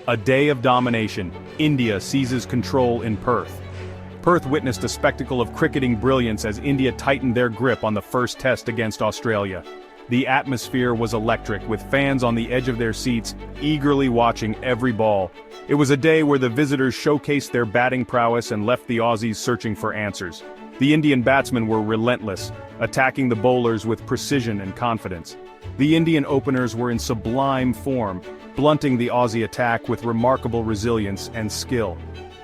A day of domination. India seizes control in Perth. Perth witnessed a spectacle of cricketing brilliance as India tightened their grip on the first test against Australia. The atmosphere was electric, with fans on the edge of their seats, eagerly watching every ball. It was a day where the visitors showcased their batting prowess and left the Aussies searching for answers. The Indian batsmen were relentless, attacking the bowlers with precision and confidence. The Indian openers were in sublime form, blunting the Aussie attack with remarkable resilience and skill.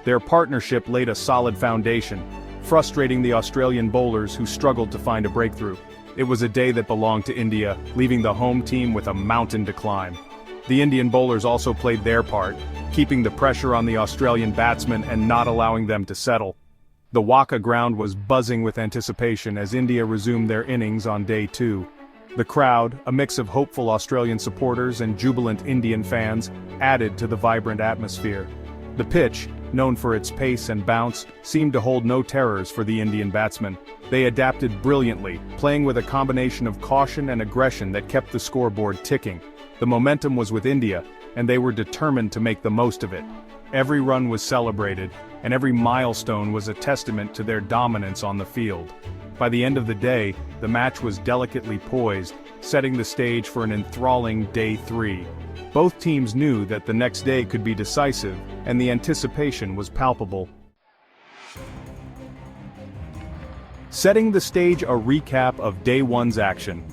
Their partnership laid a solid foundation, frustrating the Australian bowlers who struggled to find a breakthrough. It was a day that belonged to India, leaving the home team with a mountain to climb. The Indian bowlers also played their part, keeping the pressure on the Australian batsmen and not allowing them to settle. The Waka ground was buzzing with anticipation as India resumed their innings on day 2. The crowd, a mix of hopeful Australian supporters and jubilant Indian fans, added to the vibrant atmosphere. The pitch, known for its pace and bounce, seemed to hold no terrors for the Indian batsmen. They adapted brilliantly, playing with a combination of caution and aggression that kept the scoreboard ticking. The momentum was with India, and they were determined to make the most of it. Every run was celebrated, and every milestone was a testament to their dominance on the field. By the end of the day, the match was delicately poised, setting the stage for an enthralling Day 3. Both teams knew that the next day could be decisive, and the anticipation was palpable. Setting the stage, a recap of Day 1's action.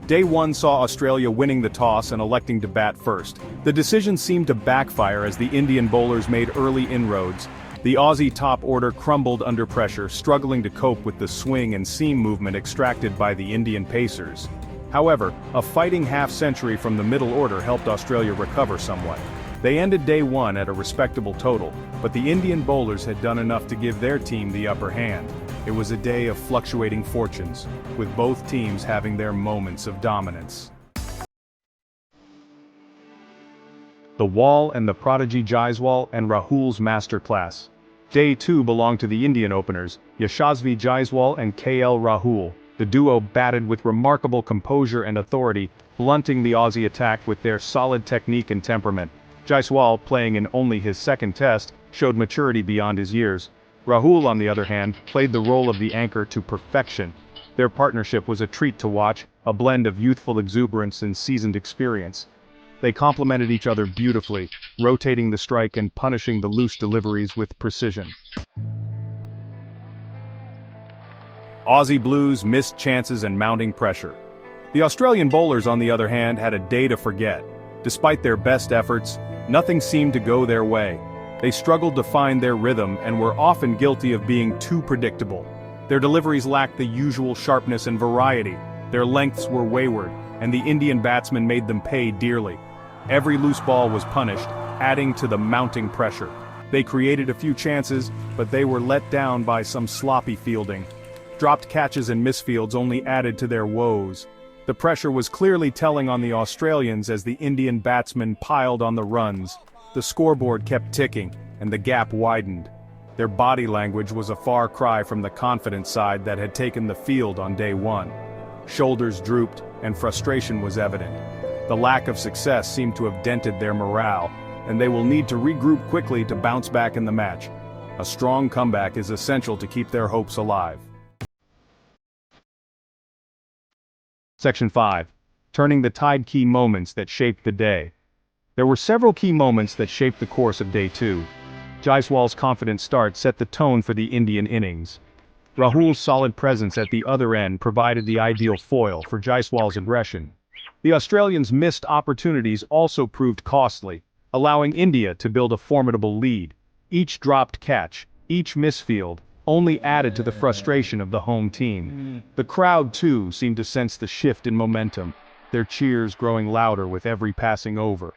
Day 1 saw Australia winning the toss and electing to bat first. The decision seemed to backfire as the Indian bowlers made early inroads. The Aussie top order crumbled under pressure, struggling to cope with the swing and seam movement extracted by the Indian pacers. However, a fighting half-century from the middle order helped Australia recover somewhat. They ended Day 1 at a respectable total, but the Indian bowlers had done enough to give their team the upper hand. It was a day of fluctuating fortunes, with both teams having their moments of dominance. The Wall and the prodigy Jaiswal and Rahul's masterclass. Day 2 belonged to the Indian openers, Yashasvi Jaiswal and KL Rahul. The duo batted with remarkable composure and authority, blunting the Aussie attack with their solid technique and temperament. Jaiswal, playing in only his second test, showed maturity beyond his years. Rahul, on the other hand, played the role of the anchor to perfection. Their partnership was a treat to watch, a blend of youthful exuberance and seasoned experience. They complemented each other beautifully, rotating the strike and punishing the loose deliveries with precision. Aussie Blues missed chances and mounting pressure. The Australian bowlers, on the other hand, had a day to forget. Despite their best efforts, nothing seemed to go their way. They struggled to find their rhythm and were often guilty of being too predictable. Their deliveries lacked the usual sharpness and variety. Their lengths were wayward, and the Indian batsmen made them pay dearly. Every loose ball was punished, adding to the mounting pressure. They created a few chances, but they were let down by some sloppy fielding. Dropped catches and misfields only added to their woes. The pressure was clearly telling on the Australians as the Indian batsmen piled on the runs. The scoreboard kept ticking, and the gap widened. Their body language was a far cry from the confident side that had taken the field on Day 1. Shoulders drooped, and frustration was evident. The lack of success seemed to have dented their morale, and they will need to regroup quickly to bounce back in the match. A strong comeback is essential to keep their hopes alive. Section 5. Turning the tide. Key moments that shaped the day. There were several key moments that shaped the course of Day 2. Jaiswal's confident start set the tone for the Indian innings. Rahul's solid presence at the other end provided the ideal foil for Jaiswal's aggression. The Australians' missed opportunities also proved costly, allowing India to build a formidable lead. Each dropped catch, each misfield, only added to the frustration of the home team. The crowd, too, seemed to sense the shift in momentum, their cheers growing louder with every passing over.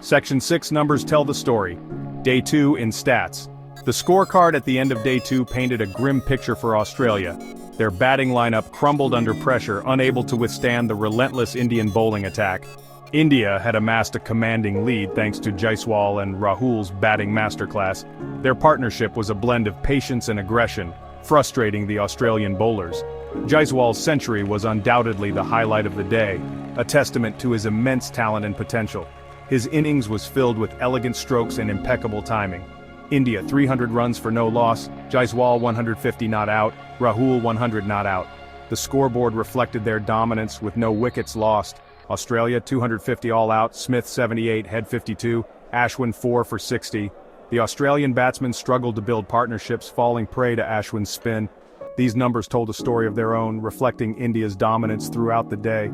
Section 6 numbers tell the story. Day 2 in stats. The scorecard at the end of Day 2 painted a grim picture for Australia. Their batting lineup crumbled under pressure, unable to withstand the relentless Indian bowling attack. India had amassed a commanding lead thanks to Jaiswal and Rahul's batting masterclass. Their partnership was a blend of patience and aggression, frustrating the Australian bowlers. Jaiswal's century was undoubtedly the highlight of the day, a testament to his immense talent and potential. His innings was filled with elegant strokes and impeccable timing. India 300 runs for no loss, Jaiswal 150 not out, Rahul 100 not out. The scoreboard reflected their dominance with no wickets lost. Australia 250 all out, Smith 78, Head 52, Ashwin 4 for 60. The Australian batsmen struggled to build partnerships, falling prey to Ashwin's spin. These numbers told a story of their own, reflecting India's dominance throughout the day.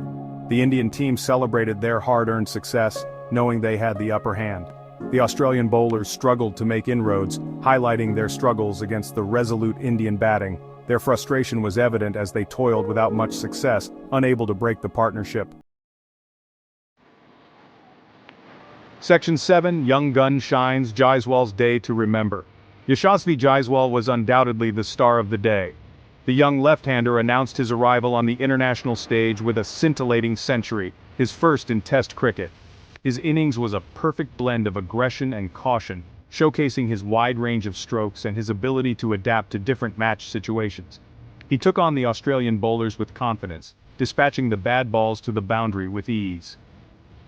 The Indian team celebrated their hard-earned success, knowing they had the upper hand. The Australian bowlers struggled to make inroads, highlighting their struggles against the resolute Indian batting. Their frustration was evident as they toiled without much success, unable to break the partnership. Section 7, Young Gun Shines, Jaiswal's Day to Remember. Yashasvi Jaiswal was undoubtedly the star of the day. The young left-hander announced his arrival on the international stage with a scintillating century, his first in Test cricket. His innings was a perfect blend of aggression and caution, showcasing his wide range of strokes and his ability to adapt to different match situations. He took on the Australian bowlers with confidence, dispatching the bad balls to the boundary with ease.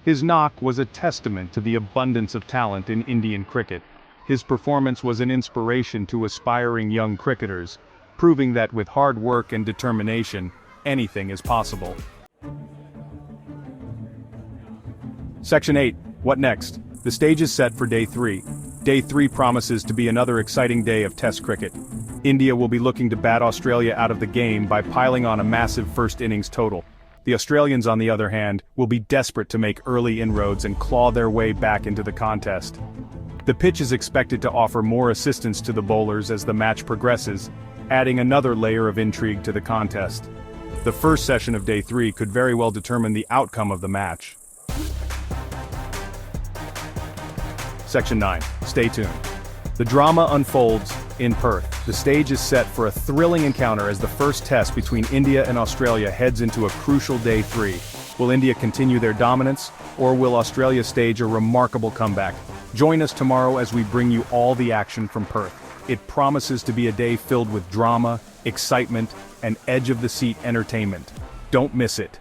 His knock was a testament to the abundance of talent in Indian cricket. His performance was an inspiration to aspiring young cricketers, proving that with hard work and determination, anything is possible. Section 8, What next? The stage is set for Day 3. Day 3 promises to be another exciting day of Test cricket. India will be looking to bat Australia out of the game by piling on a massive first innings total. The Australians, on the other hand, will be desperate to make early inroads and claw their way back into the contest. The pitch is expected to offer more assistance to the bowlers as the match progresses, adding another layer of intrigue to the contest. The first session of Day 3 could very well determine the outcome of the match. Section 9. Stay tuned. The drama unfolds in Perth. The stage is set for a thrilling encounter as the first test between India and Australia heads into a crucial Day 3. Will India continue their dominance, or will Australia stage a remarkable comeback? Join us tomorrow as we bring you all the action from Perth. It promises to be a day filled with drama, excitement, and edge-of-the-seat entertainment. Don't miss it.